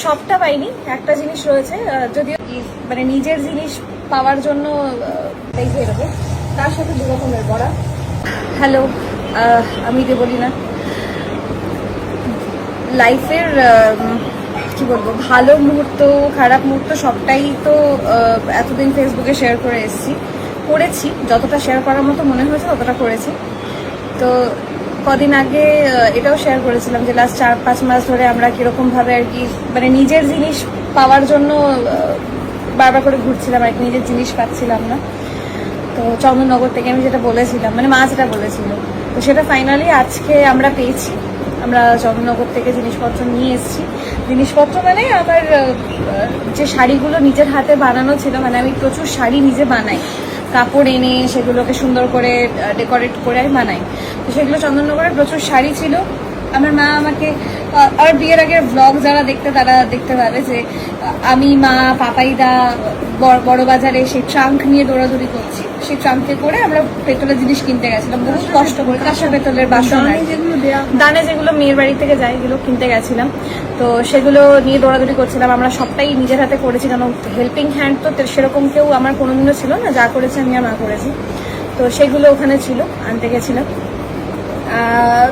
সবটা পাইনি, একটা জিনিস রয়েছে, যদিও মানে নিজের জিনিস পাওয়ার জন্য এই যে এরকম তার সাথে দু রকমের পড়া। হ্যালো, আমি দেবলীনা। লাইফের কি বলবো, ভালো মুহূর্ত খারাপ মুহূর্ত সবটাই তো এতদিন ফেসবুকে শেয়ার করেছি, যতটা শেয়ার করার মতো মনে হয়েছে ততটা করেছি। তো কদিন আগে এটাও শেয়ার করেছিলাম যে লাস্ট 4-5 মাস ধরে আমরা কিরকমভাবে আর কি মানে নিজের জিনিস পাওয়ার জন্য বারবার করে ঘুরছিলাম আর কি, নিজের জিনিস পাচ্ছিলাম না। তো চন্দননগর থেকে আমি যেটা বলেছিলাম, মানে মা যেটা বলেছিল, তো সেটা ফাইনালি আজকে আমরা পেয়েছি। আমরা চন্দননগর থেকে জিনিসপত্র নিয়ে এসেছি। জিনিসপত্র মানে আমার যে শাড়িগুলো নিজের হাতে বানানো ছিল, মানে আমি প্রচুর শাড়ি নিজে বানাই, কাপড় এনে সেগুলোকে সুন্দর করে ডেকোরেট করে আমি বানাই। তো সেগুলো চন্দননগরের প্রচুর শাড়ি ছিল। আমার মা আমাকে, আর বিয়ের আগের ব্লগ যারা তারা দেখতে পাবে যে আমি, মা, পাপাইদা বড় বাজারে সেই ট্রাঙ্ক নিয়ে দৌড়াদৌড়ি করছি। সেই ট্রাঙ্কে করে আমরা পেতলের জিনিস কিনতে গেছিলাম, বহু কষ্ট করে, কাঁসা পেতলের বাসন, দানে যেগুলো মেয়ের বাড়ি থেকে যায় এগুলো কিনতে গেছিলাম। তো সেগুলো নিয়ে দৌড়াদৌড়ি করছিলাম। আমরা সবটাই নিজের হাতে করেছি, কারণ হেল্পিং হ্যান্ড তো সেরকম কেউ আমার কোনোদিনও ছিল না। যা করেছি আমি আর মা করেছি। তো সেগুলো ওখানে ছিল, আনতে গেছিলাম।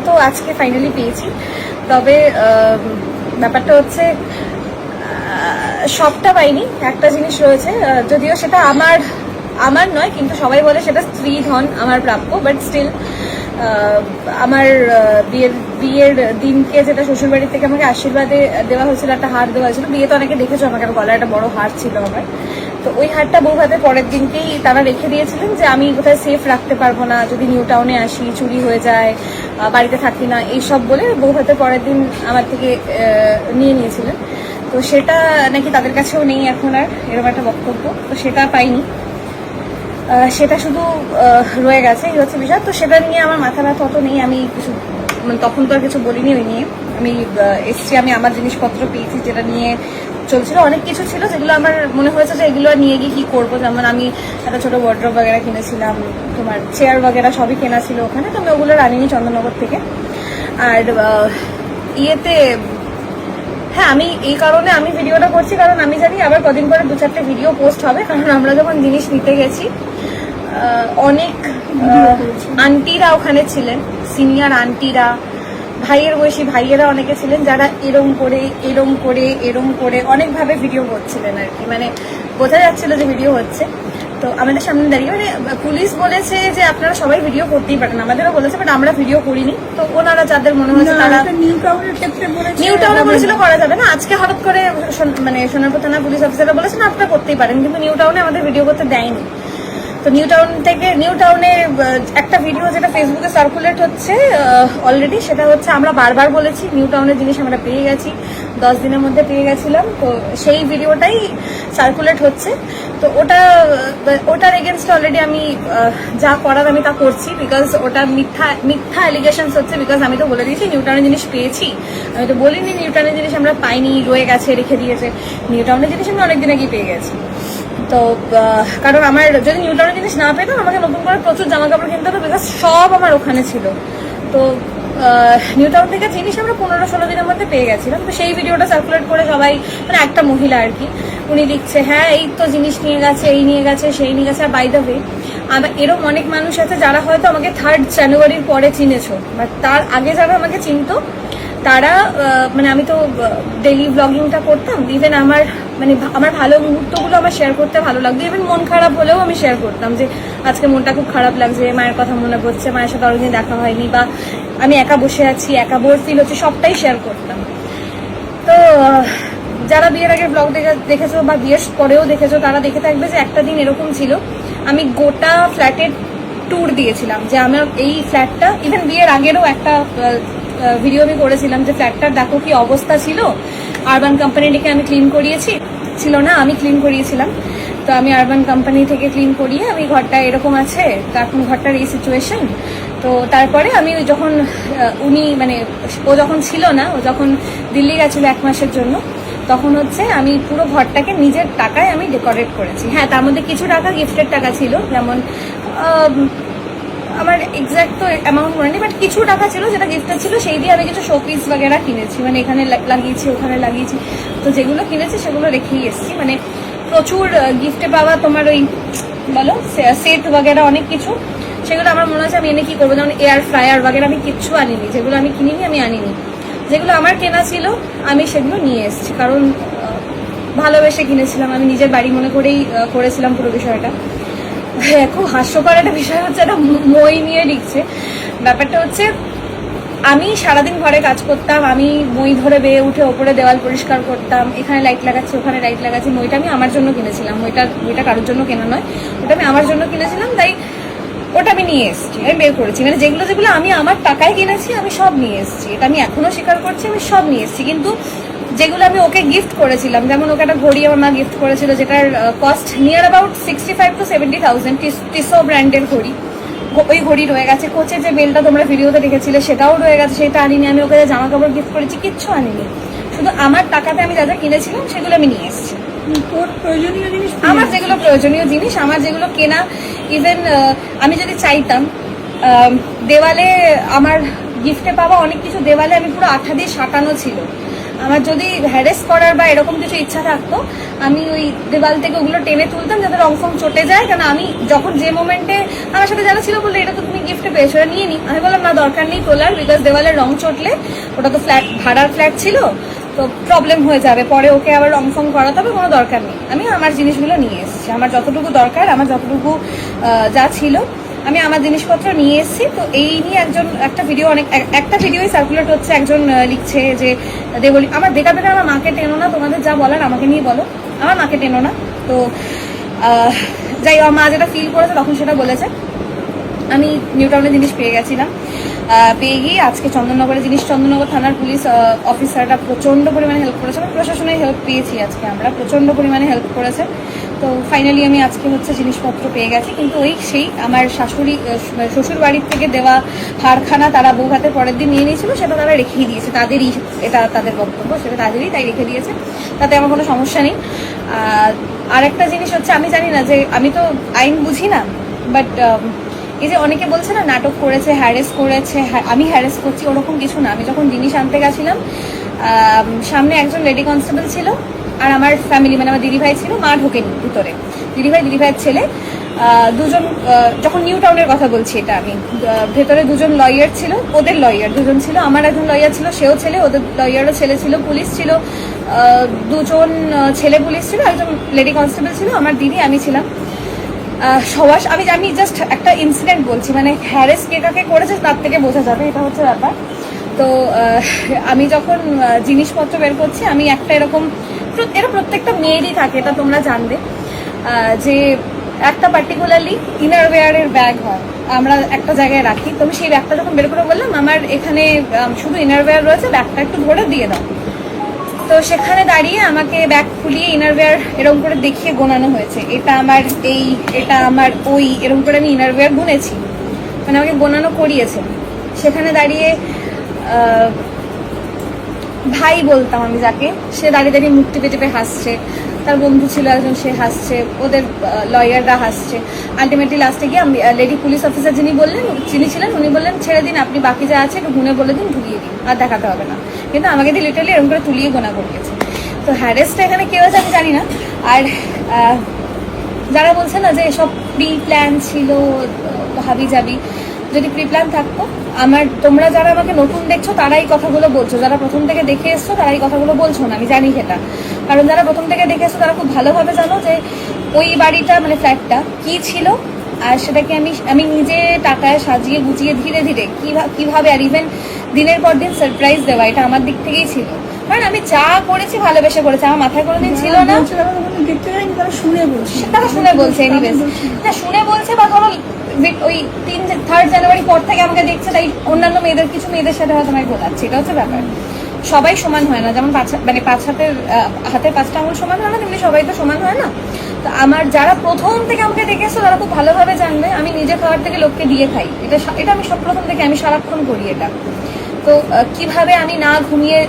তো আজকে ফাইনালি পেয়েছি। তবে ব্যাপারটা হচ্ছে সবটা পাইনি, একটা জিনিস রয়েছে, যদিও সেটা আমার নয়, কিন্তু সবাই বলে সেটা স্ত্রী ধন আমার প্রাপ্য। বাট স্টিল আমার বিয়ের দিনকে যেটা শ্বশুরবাড়ি থেকে আমাকে আশীর্বাদে দেওয়া হয়েছিল, একটা হার দেওয়া হয়েছিল। বিয়ে তো অনেকে দেখেছো আমাকে, গলায় একটা বড় হার ছিল আমার। তো ওই হারটা বউ হাতে পরের দিনকেই তারা রেখে দিয়েছিলেন যে আমি কোথায় সেফ রাখতে পারবো না, যদি নিউ টাউনে আসি চুরি হয়ে যায়, বাড়িতে থাকি না, এইসব বলে বউ হাতে পরের দিন আমার থেকে নিয়ে নিয়েছিলেন। তো সেটা নাকি তাদের কাছেও নেই এখন আর, এরকম একটা বক্তব্য। তো সেটা পাইনি, সেটা শুধু রয়ে গেছে, এই হচ্ছে বিষয়। তো সেটা নিয়ে আমার মাথা ব্যথা অত নেই। আমি কিছু মানে তখন তো আর কিছু বলিনি ওই নিয়ে। আমি এসছি, আমি আমার জিনিসপত্র পেয়েছি, যেটা নিয়ে চলছিল। অনেক কিছু ছিল যেগুলো আমার মনে হয়েছে যে এগুলো নিয়ে গিয়ে কি করবো। যেমন আমি একটা ছোট ওয়ার্ড্রপ বাগেরা কিনেছিলাম, তোমার চেয়ার বাগেরা সবই কেনা ছিল ওখানে। তো আমি ওগুলো আনিনি চন্দননগর থেকে। আর ইয়েতে, হ্যাঁ, আমি এই কারণে আমি ভিডিওটা করছি, কারণ আমি জানি আবার কদিন পরে 2-4টে ভিডিও পোস্ট হবে। কারণ আমরা যখন জিনিস নিতে গেছি, অনেক আন্টিরা ওখানে ছিলেন, সিনিয়র আন্টিরা, ভাইয়ের বয়সী ভাইয়েরা অনেকে ছিলেন, যারা এরম করে অনেকভাবে ভিডিও করছিলেন আর কি। মানে বোঝা যাচ্ছিল যে ভিডিও হচ্ছে। তো আমাদের সামনে দাঁড়িয়ে, মানে পুলিশ বলেছে যে আপনারা সবাই ভিডিও করতেই পারেন, আমাদেরও বলেছে, বাট আমরা ভিডিও করিনি। তো ওনারা যাদের মনে হয়েছে তারা, নিউ টাউনে বলেছিল করা যাবে না। আজকে হঠাৎ করে মানে সোনারপুর থানা পুলিশ অফিসাররা বলেছেন আপনারা করতেই পারেন, কিন্তু নিউ টাউনে আমাদের ভিডিও করতে দেয়নি। তো নিউ টাউনে একটা ভিডিও যেটা ফেসবুকে সার্কুলেট হচ্ছে অলরেডি, সেটা হচ্ছে আমরা বারবার বলেছি নিউ টাউনের জিনিস আমরা পেয়ে গেছি, 10 দিনের মধ্যে পেয়ে গেছিলাম। তো সেই ভিডিওটাই সার্কুলেট হচ্ছে। তো ওটার এগেনস্টে অলরেডি আমি যা করার আমি তা করছি, বিকজ ওটা মিথ্যা অ্যালিগেশনস হচ্ছে। বিকজ আমি তো বলে দিয়েছি নিউ টাউনের জিনিস পেয়েছি, আমি তো বলিনি নিউ টাউনের জিনিস আমরা পাইনি, রয়ে গেছে, রেখে দিয়েছে। নিউ টাউনের জিনিস আমি অনেকদিন আগেই পেয়ে গেছি। তো কারণ আমার যদি নিউ টাউনের জিনিস না পেতাম, আমাকে নতুন করে প্রচুর জামা কাপড় কিনতে হতো, বিকজ সব আমার ওখানে ছিল। তো নিউ টাউন থেকে জিনিস আমরা 15-16 দিনের মধ্যে পেয়ে গেছিলাম। তো সেই ভিডিওটা সার্কুলেট করে সবাই, মানে একটা মহিলা আর কি, উনি লিখছে হ্যাঁ এই তো জিনিস নিয়ে গেছে, এই নিয়ে গেছে, সেই নিয়ে গেছে। আর বাই দ্য ওয়ে, আমার এরকম অনেক মানুষ আছে যারা হয়তো আমাকে 3rd জানুয়ারির পরে চিনেছো, বাট তার আগে যারা আমাকে চিনতো তারা, মানে আমি তো ডেইলি ব্লগিংটা করতাম। ইভেন আমার ভালো মুহূর্তগুলো আমার শেয়ার করতে ভালো লাগতো। ইভেন মন খারাপ হলেও আমি শেয়ার করতাম যে আজকে মনটা খুব খারাপ লাগছে, মায়ের কথা মনে পড়ছে, মায়ের সাথে অনেকদিন দেখা হয়নি, বা আমি একা বসে আছি, একা বোর ফিল হচ্ছে, সবটাই শেয়ার করতাম। তো যারা বিয়ের আগে ব্লগ দেখেছো বা বিয়ের পরেও দেখেছো, তারা দেখে থাকবে যে একটা দিন এরকম ছিল, আমি গোটা ফ্ল্যাটের ট্যুর দিয়েছিলাম, যে আমার এই ফ্ল্যাটটা, ইভেন বিয়ের আগেরও একটা ভিডিও আমি করেছিলাম যে ফ্ল্যাটটার দেখো কি অবস্থা ছিল। আরবান কোম্পানি থেকে আমি ক্লিন করিয়েছি, ছিল না, আমি ক্লিন করিয়েছিলাম। তো আমি আরবান কোম্পানি থেকে ক্লিন করিয়ে আমি ঘরটা এরকম আছে, এখন ঘরটার এই সিচুয়েশন। তো তারপরে আমি যখন উনি মানে ও যখন ছিল না, ও যখন দিল্লি গেছিলো 1 মাসের জন্য, তখন হচ্ছে আমি পুরো ঘরটাকে নিজের টাকায় আমি ডেকোরেট করেছি। হ্যাঁ, তার মধ্যে কিছু টাকা গিফটের টাকা ছিল, যেমন আমার এক্স্যাক্ট তো অ্যামাউন্ট মনে নেই, বাট কিছু টাকা ছিল যেটা গিফটে ছিল, সেই দিয়ে আমি কিছু শোপিস বাগেরা কিনেছি, মানে এখানে লাগিয়েছি ওখানে লাগিয়েছি। তো যেগুলো কিনেছি সেগুলো রেখেই এসেছি, মানে প্রচুর গিফটে পাওয়া তোমার ওই বলো সেট বাগেরা অনেক কিছু, সেগুলো আমার মনে হচ্ছে আমি এনে কি করবো, যেমন এয়ার ফ্রায়ার বাগেরা আমি কিচ্ছু আনিনি, যেগুলো আমি কিনিনি আমি আনিনি, যেগুলো আমার কেনা ছিল আমি সেগুলো নিয়ে এসেছি, কারণ ভালোবেসে কিনেছিলাম, আমি নিজের বাড়ি মনে করেই করেছিলাম পুরো বিষয়টা। হ্যাঁ, খুব হাস্যকর একটা বিষয় হচ্ছে, একটা মই নিয়ে লিখছে। ব্যাপারটা হচ্ছে আমি সারাদিন ঘরে কাজ করতাম, আমি মই ধরে বেয়ে উঠে ওপরে দেওয়াল পরিষ্কার করতাম, এখানে লাইট লাগাচ্ছি ওখানে লাইট লাগাচ্ছি। মইটা আমি আমার জন্য কিনেছিলাম, মইটা কারোর জন্য কেনা নয়, ওটা আমি আমার জন্য কিনেছিলাম, তাই ওটা আমি নিয়ে এসেছি, আমি বের করেছি, মানে যেগুলো যেগুলো আমি আমার টাকায় কিনেছি আমি সব নিয়ে এসেছি, এটা আমি এখনো স্বীকার করছি, আমি সব নিয়ে এসেছি। কিন্তু যেগুলো আমি ওকে গিফট করেছিলাম, যেমন ওকে একটা ঘড়ি আমার মা গিফট করেছিল, যেটার কস্ট নিয়ার অ্যাবাউট 65 to 70,000, টিসো ব্র্যান্ডের ঘড়ি, ওই ঘড়ি রয়ে গেছে। কোচের যে বেলটা তোমরা ভিডিওতে দেখেছিলে সেটাও রয়ে গেছে, সেটা আনিনি। আমি ওকে জামা কাপড় গিফট করেছি, কিচ্ছু আনিনি, শুধু আমার টাকাতে আমি যা যা কিনেছিলাম সেগুলো আমি নিয়ে এসেছি। তোর প্রয়োজনীয় জিনিস, আমার যেগুলো প্রয়োজনীয় জিনিস, আমার যেগুলো কেনা, ইভেন আমি যদি চাইতাম দেওয়ালে আমার গিফটে পাওয়া অনেক কিছু দেওয়ালে আমি পুরো আঠা দিয়ে সাঁটানো ছিল, আমার যদি হ্যারেস করার বা এরকম কিছু ইচ্ছা থাকতো আমি ওই দেওয়াল থেকে ওগুলো টেনে তুলতাম যাতে রং ফং চটে যায়। কারণ আমি যখন যে মোমেন্টে আমার সাথে যারা ছিল বললে এটা তো তুমি গিফটে পেয়েছো, এটা নিয়ে নি, আমি বললাম না দরকার নেই তোলার, বিকজ দেওয়ালের রং চটলে, ওটা তো ফ্ল্যাট ভাড়ার ফ্ল্যাট ছিল তো প্রবলেম হয়ে যাবে, পরে ওকে আবার রং ফং করাতে হবে, কোনো দরকার নেই। আমি আমার জিনিসগুলো নিয়ে এসেছি, আমার যতটুকু দরকার, আমার যতটুকু যা ছিল আমি আমার জিনিসপত্র নিয়ে এসেছি। তো এই নিয়ে একটা ভিডিওই সার্কুলেট হচ্ছে, একজন লিখছে যে দেবলী আমার বেকার বেকার আমার মাকে টেনো না, তোমাদের যা বলার আমাকে নিয়ে বলো, আমার মাকে টেনো না। তো যাই হোক, মা যেটা ফিল করেছে তখন সেটা বলেছে। আমি নিউ টাউনের জিনিস পেয়ে গেছিলাম, পেয়ে গিয়ে আজকে চন্দননগরের জিনিস, চন্দননগর থানার পুলিশ অফিসাররা প্রচণ্ড পরিমাণে হেল্প করেছে, এবং প্রশাসনের হেল্প পেয়েছি আজকে আমরা, প্রচণ্ড পরিমাণে হেল্প করেছে। তো ফাইনালি আমি আজকে হচ্ছে জিনিসপত্র পেয়ে গেছি। কিন্তু সেই আমার শ্বশুর বাড়ির থেকে দেওয়া হারখানা তারা বউ হাতে পরের দিন নিয়ে নিয়েছিল, সেটা তারা রেখেই দিয়েছে, তাদেরই, এটা তাদের বক্তব্য, সেটা তাদেরই, তাই রেখে দিয়েছে, তাতে আমার কোনো সমস্যা নেই। আর একটা জিনিস হচ্ছে, আমি জানি না যে, আমি তো আইন বুঝি না, বাট এই যে অনেকে বলছে না নাটক করেছে, হ্যারেস করেছে, আমি হ্যারেস করছি, ওরকম কিছু না। আমি যখন জিনিস আনতে গেছিলাম, সামনে একজন লেডি কনস্টেবল ছিল, আর আমার ফ্যামিলি, মানে আমার দিদিভাই ছিল, মা ঢোকেনি ভিতরে, দিদিভাইয়ের ছেলে দুজন, যখন নিউ টাউনের কথা বলছি এটা আমি, ভেতরে দুজন লয়ার ছিল, ওদের লয়ার দুজন ছিল, আমার একজন লয়ার ছিল, সেও ছেলে, ওদের লয়ারও ছেলে ছিল, পুলিশ ছিল, দুজন ছেলে পুলিশ ছিল, একজন লেডি কনস্টেবল ছিল, আমার দিদি, আমি ছিলাম। সবার আমি জাস্ট একটা ইনসিডেন্ট বলছি, মানে হ্যারেস কে কাকে করেছে তার থেকে বোঝা যাবে, এটা হচ্ছে ব্যাপার। তো আমি যখন জিনিসপত্র বের করছি, আমি একটা এরকম, এটা প্রত্যেকটা মেয়েরই থাকে, এটা তোমরা জানবে, যে একটা পার্টিকুলারলি ইনারওয়্যারের ব্যাগ হয়, আমরা একটা জায়গায় রাখি। তো আমি সেই ব্যাগটা যখন বের করে বললাম আমার এখানে শুধু ইনারওয়্যার রয়েছে, ব্যাগটা একটু ধরে দিয়ে দাও। তো সেখানে দাঁড়িয়ে আমাকে ব্যাগ খুলিয়ে ইনারওয়্যার এরকম করে দেখিয়ে গোনানো হয়েছে, এটা আমার এই, এটা আমার ওই, এরকম করে আমি ইনারওয়্যার গুনেছি, মানে আমাকে গোনানো করিয়েছে। সেখানে দাঁড়িয়ে ভাই বলতাম আমি যাকে, সে দাঁড়িয়ে দাঁড়িয়ে মুখ টিপে টিপে হাসছে, তার বন্ধু ছিল একজন, সে হাসছে, ওদের লয়াররা হাসছে। আলটিমেটলি লাস্টে গিয়ে লেডি পুলিশ অফিসার যিনি ছিলেন, উনি বললেন ছেড়ে দিন, আপনি বাকি যা আছে একটু গুনে বলে দিন, ঢুকিয়ে দিন, আর দেখাতে হবে না। কিন্তু আমাকে দিয়ে লিটারালি এরকম করে তুলিয়ে গোনা করিয়েছে। তো হ্যারেসটা এখানে কেউ আছে আমি জানি না। আর যারা বলছে না যে সব প্রি প্ল্যান ছিল, হাবি যাবি, যদি প্রি প্ল্যান থাকতো, তোমরা যারা আমাকে নতুন দেখছো তারা এই কথাগুলো বলছো, যারা প্রথম থেকে দেখে এসছো তারা এই কথাগুলো বলছো না, আমি জানি সেটা। কারণ যারা প্রথম থেকে দেখে এসছো তারা খুব ভালোভাবে জানো যে ওই বাড়িটা, মানে ফ্ল্যাটটা কি ছিল, আর সেটাকে আমি নিজে টাকায় সাজিয়ে গুছিয়ে ধীরে ধীরে কিভাবে, আর ইভেন দিনের পর দিন সারপ্রাইজ দেওয়া, এটা আমার দিক থেকেই ছিল। কারণ আমি যা করেছি ভালোবেসে করেছি, আমার মাথায় কোনোদিন ছিল না। তারা শুনে বলছে, এনিওয়েজ না শুনে বলছে, বা ধরো ওই 3 জানুয়ারি পর থেকে আমাকে দেখছে, তাই অন্যান্য কিছু মেয়েদের সাথে হয়তো আমাকে গোলাচ্ছে, এটা হচ্ছে ব্যাপার। সবাই সমান হয় না, যেমন পাঁচ হাতের 5টা আঙুল সমান হয় না, তেমনি সবাই তো সমান হয় না। তো আমার যারা প্রথম থেকে আমাকে দেখেছো তারা খুব ভালোভাবে জানবে আমি নিজে খাওয়ার থেকে লোককে দিয়ে খাই, এটা আমি সব প্রথম থেকে, আমি সারাক্ষণ করি এটা। তো কিভাবে আমি না ঘুমিয়ে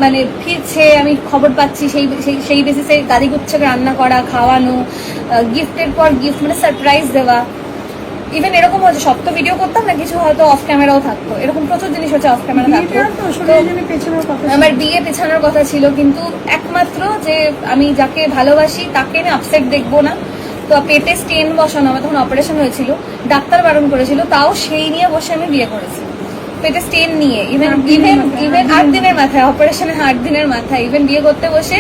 মানে ফিরছে, আমি খবর পাচ্ছি, সেই বেসিসে গাড়ি গুচ্ছকে রান্না করা, খাওয়ানো, গিফটের পর গিফট, মানে সারপ্রাইজ দেওয়া, ইভেন এরকম হয়েছে সব তো ভিডিও করতাম না, কিছু হয়তো অফ ক্যামেরাও থাকতো, এরকম প্রচুর জিনিস হচ্ছে অফ ক্যামেরা থাকতো। বিয়েটা তো শরীরের জন্য পেছানোর কথা ছিল। আমার বিয়ে পেছানোর কথা ছিল, কিন্তু একমাত্র যে আমি যাকে ভালোবাসি তাকে আমি আপসেট দেখবো না। তো পেটে স্টেন বসানো, আমার তখন অপারেশন হয়েছিল, ডাক্তার বারণ করেছিল, তাও সেই নিয়ে বসে আমি বিয়ে করেছি, পেটে স্টেন নিয়ে। ইভেন 8 দিনের মাথায়, অপারেশনে 8 দিনের মাথায় ইভেন বিয়ে করতে বসে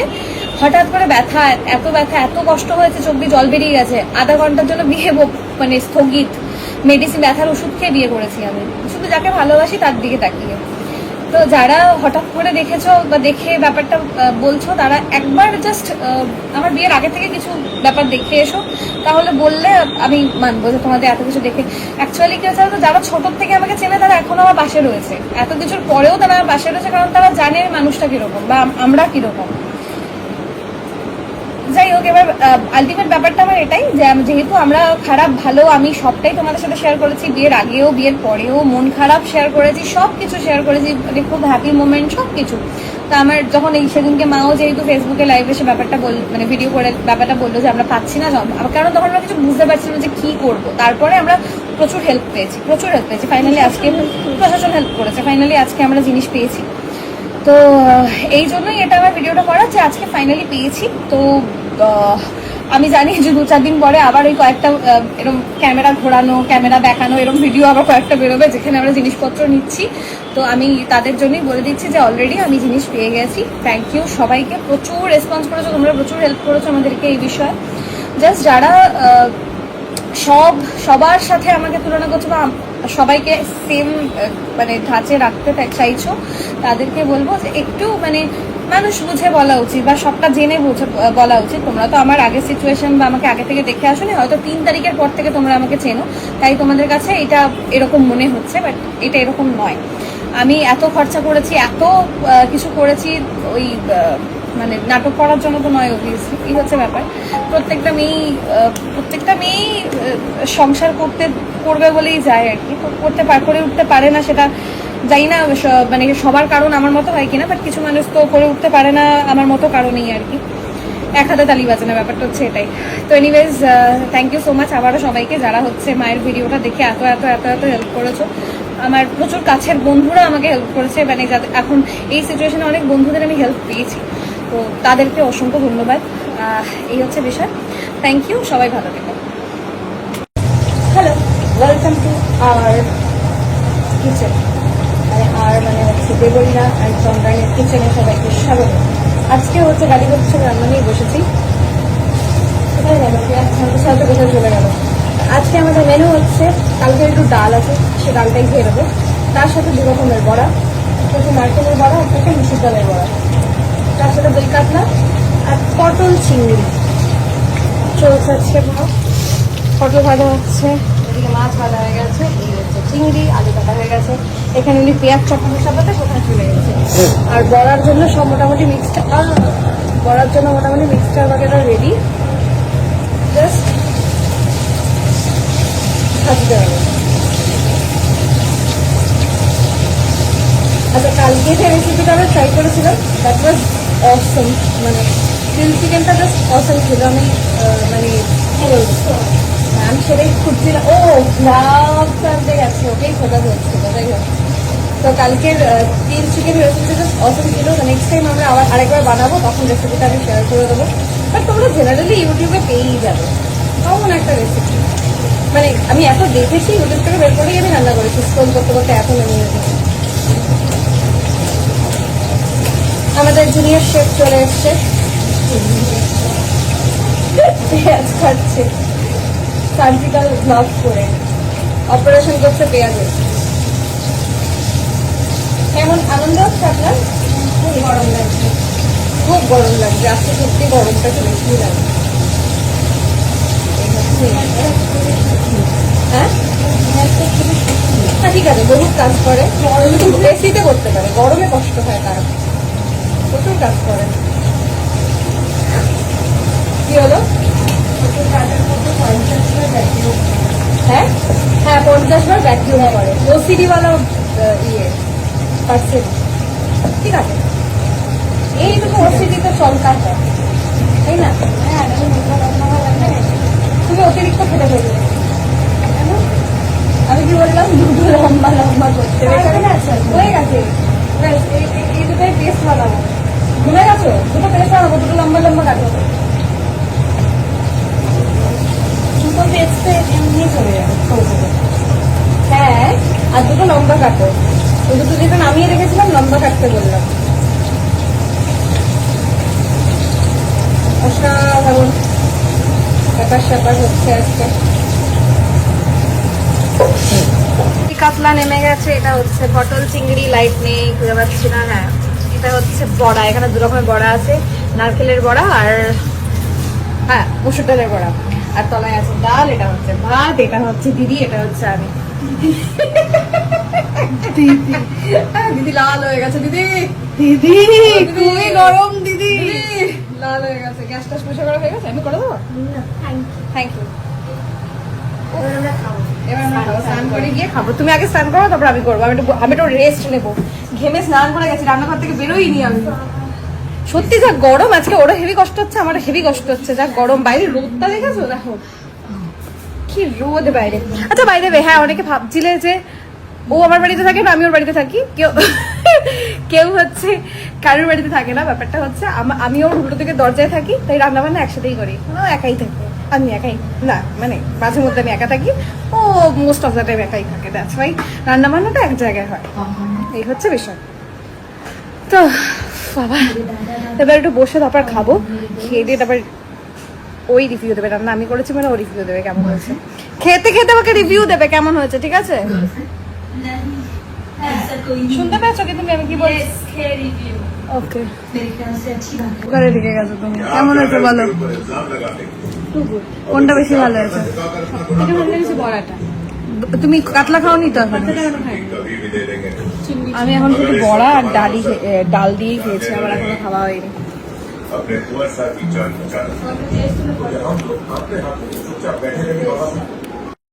হঠাৎ করে ব্যথা, এত কষ্ট হয়েছে, চোখ দিয়ে জল বেরিয়ে গেছে, আধা ঘন্টার জন্য বিয়ে মানে স্থগিত, মেডিসিন, ব্যথার ওষুধ খেয়ে বিয়ে করেছি আমি, শুধু যাকে ভালোবাসি তার দিকে তাকিয়ে। তো যারা হঠাৎ করে দেখেছো বা দেখে ব্যাপারটা বলছো, তারা একবার জাস্ট আমার বিয়ের আগে থেকে কিছু ব্যাপার দেখে এসো, তাহলে বললে আমি মানবো যে তোমাদের এত কিছু দেখে। অ্যাকচুয়ালি কি হচ্ছে, যারা ছোট থেকে আমাকে চেনে তারা এখনো আমার পাশে রয়েছে, এত কিছুর পরেও তারা আমার পাশে রয়েছে, কারণ তারা জানে মানুষটা কিরকম বা আমরা কিরকম। যাই হোক, এবার আলটিমেট ব্যাপারটা আমার এটাই যে যেহেতু আমরা খারাপ ভালো আমি সবটাই তোমাদের সাথে শেয়ার করেছি, বিয়ের আগেও বিয়ের পরেও মন খারাপ শেয়ার করেছি, সবকিছু শেয়ার করেছি, মানে খুব হ্যাপি মোমেন্ট সবকিছু। তো আমার যখন এই সেদিনকে মাও যেহেতু ফেসবুকে লাইভে এসে ব্যাপারটা মানে ভিডিও করে ব্যাপারটা বললো যে আমরা পাচ্ছি না, কারণ তখন আমরা কিছু বুঝতে পারছি না যে কি করবো। তারপরে আমরা প্রচুর হেল্প পেয়েছি, ফাইনালি আজকে প্রশাসন হেল্প করেছে, ফাইনালি আজকে আমরা জিনিস পেয়েছি। তো এই জন্যই এটা আমার ভিডিওটা করা যে আজকে ফাইনালি পেয়েছি। তো আমি জানি যে 2-4 দিন পরে আবার ওই কয়েকটা এরকম ক্যামেরা ঘোরানো, ক্যামেরা দেখানো, এরকম ভিডিও আবার কয়েকটা বেরোবে যেখানে আমরা জিনিসপত্র নিচ্ছি। তো আমি তাদের জন্যই বলে দিচ্ছি যে অলরেডি আমি জিনিস পেয়ে গেছি। থ্যাংক ইউ সবাইকে, প্রচুর রেসপন্স করেছো তোমরা, প্রচুর হেল্প করেছো আমাদেরকে এই বিষয়ে। জাস্ট যারা সবার সাথে আমাকে তুলনা করছো বা সবাইকে সেম মানে ধাঁচে রাখতে চাইছো, তাদেরকে বলবো যে একটু মানে মানুষ বুঝে বলা উচিত বা সবটা জেনে বুঝে বলা উচিত। তোমরা তো আমার আগের সিচুয়েশন বা আমাকে আগে থেকে দেখে আসোনি, হয়তো 3 তারিখের পর থেকে তোমরা আমাকে চেনো, তাই তোমাদের কাছে এটা এরকম মনে হচ্ছে, বাট এটা এরকম নয়। আমি এত খরচা করেছি, এত কিছু করেছি, ওই মানে নাটক করার জন্য তো নয়, অবভিয়াসলি। এই হচ্ছে ব্যাপার। প্রত্যেকটা মেয়েই সংসার করবে বলেই যায় আর কি, করে উঠতে পারে না, সেটা জানি না মানে সবার কারণ আমার মতো হয় কিনা, বাট কিছু মানুষ তো করে উঠতে পারে না আমার মতো কারণেই আর কি, এক হাতে তালি বাজে না, ব্যাপারটা হচ্ছে এটাই। তো anyways thank you so much আবারও সবাইকে, যারা হচ্ছে মায়ের ভিডিওটা দেখে এত হেল্প করেছো। আমার প্রচুর কাছের বন্ধুরা আমাকে হেল্প করেছে, মানে এখন এই সিচুয়েশনে অনেক বন্ধুদের আমি হেল্প পেয়েছি, তো তাদেরকে অসংখ্য ধন্যবাদ। এই হচ্ছে বিষয়। থ্যাংক ইউ, সবাই ভালো থেকো। Hello, welcome to our kitchen, মানে হচ্ছে দেবলীনা অ্যান্ড চন্দ্রায়ণের কিচেনে সবাইকে স্বাগত। আজকে হচ্ছে গাড়ি হচ্ছে রান্না নিয়ে বসেছি। কোথায় গেল সাথে কোথায় চলে গেল। আজকে আমাদের মেনু হচ্ছে, কালকে একটু ডাল আছে, সে ডালটাই খেয়ে দেবো, তার সাথে 2 রকমের বড়া, একটা নারকেলের বড়া, একটা মিষ্টির ডালের বড়া, তার সাথে দই কাতলা আর পটল চিংড়ি চলছে আজকে। পটল ভাজা হচ্ছে, এদিকে মাছ ভাজা হয়ে গেছে, এই হচ্ছে চিংড়ি, আলু কাটা হয়ে গেছে, এখানে উনি পেঁয়াজ চপানোর সাথে কোথায় চলে গেছে। আর বড়ার জন্য সব মোটামুটি মিক্সচার বাগেরা রেডি, জাস্ট ভাজতে হবে। আচ্ছা, কালকে যে রেসিপিটা আমরা ট্রাই করেছিলাম, দ্যাট ওয়াজ অসম, মানে গ্রিল চিকেনটা জাস্ট অসম ছিল। আমি মানে কি বলবো, আমি সেটাই খুঁজছিলাম। ও লাভ জানতে গেছে, ওকেই খোঁজা হচ্ছিল। যাই হোক, তো কালকের গ্রিল চিকেন রেসিপিটা জাস্ট অসম ছিল। নেক্সট টাইম আমরা আবার আরেকবার বানাবো, তখন রেসিপিটা আমি শেয়ার করে দেবো। বাট তোমরা জেনারেলি ইউটিউবে পেয়েই যাবে কমন একটা রেসিপি। মানে আমি এত দেখেছি, ইউটিউব থেকে বের করেই আমি রান্না করেছি, স্ক্রোল করতে করতে এত নেমে গেছি। আমাদের জুনিয়র শেফ চলে এসছে, পেঁয়াজ খাচ্ছে, সার্জিক্যাল গ্লাভস পরে অপারেশন করছে পেঁয়াজের। এমন আনন্দ হচ্ছে আপনার? খুব গরম লাগছে, আজকে সত্যি গরমটা একটু বেশি লাগে। হ্যাঁ ঠিক আছে, বহুত কাজ করে, এসিতে করতে পারে, গরমে কষ্ট হয় তার, প্রচুর কাজ করে। কি হলো? হ্যাঁ 50 বার ভ্যাকিউম করে, ওসিডি ওয়ালা পার্সেন্ট। ঠিক আছে, এইটুকু ওসিডি তো চলকার হয়, তাই না? তুমি অতিরিক্ত খেতে ফেলবে, আমি কি বললাম দুটো লম্বা লম্বা করতে হয়ে গেছে ব্যাস, এই দুটোই পেস্ট বানাবো। ভুলে গেছো দুটো পেস্ট বানাবো, দুটো লম্বা লম্বা কাটো। দুটো পেস্টে এমনি চলে যাবে ছোট ছোট। হ্যাঁ, আর দুটো লম্বা কাটো। ওই দুটো যেটা নামিয়ে রেখেছিলাম লম্বা কাটতে বললাম। অসাধারণ ব্যাপার স্যাপার হচ্ছে আজকে। কাতলা নেমে গেছে, এটা হচ্ছে পটল চিংড়ি, লাইট নেই খুঁজে পাচ্ছি না। হ্যাঁ, এটা হচ্ছে বড়া, এখানে দু রকমের বড়া আছে, নারকেলের বড়া আর হ্যাঁ মসুর ডালের বড়া। আর তলায় আছে ডাল, এটা হচ্ছে ভাত, এটা হচ্ছে দিদি, এটা হচ্ছে আমি। দিদি লাল হয়ে গেছে, দিদি দিদি খুবই গরম, দিদি লাল হয়ে গেছে। গ্যাসটা পরিষ্কার করা হয়ে গেছে, আমি করে দেবো। Thank you. এবার আমরা খাবো, স্নান করে গিয়ে খাবো। তুমি আগে স্নান করো, তারপর আমি করবো। আমি একটু রেস্ট নেবো, ঘেমে স্নান করে গেছি, রান্নাঘর থেকে বেরোইনি আমি। সত্যি যা গরম আজকে, ওরা হেভি কষ্ট হচ্ছে, আমার হেভি কষ্ট হচ্ছে। যা গরম, বাইরে রোদটা দেখেছো, দেখো কি রোদ বাইরে। আচ্ছা বাইরে, হ্যাঁ অনেকে ভাবছিলে যে ও আমার বাড়িতে থাকে না আমি ওর বাড়িতে থাকি, কেউ কেউ হচ্ছে কারোর বাড়িতে থাকে না। ব্যাপারটা হচ্ছে আমি ওর উল্টো থেকে দরজায় থাকি, তাই রান্না বান্না একসাথেই করি। ও একাই থাকে, আমি একাই না, মানে মাঝে মধ্যে আমি একা থাকি, ও মোস্ট অফ দ্য টাইম একাই থাকে। দ্যাটস ওয়াই রান্না বান্নাটা এক জায়গায় হয়, এই হচ্ছে বিষয়। তো বাবা এবার একটু বসে তারপর খাবো, খেয়ে দিয়ে তারপর ওই রিভিউ দেবে। রান্না আমি করেছি মানে ও রিভিউ দেবে কেমন হয়েছে। খেতে খেতে আমাকে রিভিউ দেবে কেমন হয়েছে, ঠিক আছে? শুনতে পেয়েছো কি তুমি আমি কি বলি? ওকে, ঘরে ঢুকে গেছো তুমি। কেমন হয়েছে বলো? কোনটা বেশি ভালো হয়েছে? বড়াটা। তুমি কাতলা খাওনি তো এখন? আমি এখন শুধু বড়া আর ডাল দিয়েই খেয়েছি, আমার এখনো খাওয়া হয়নি। अपने कुंवर साहब की जान बचाना हम लोग अपने हाथों से चुपचाप बैठे रहेंगे।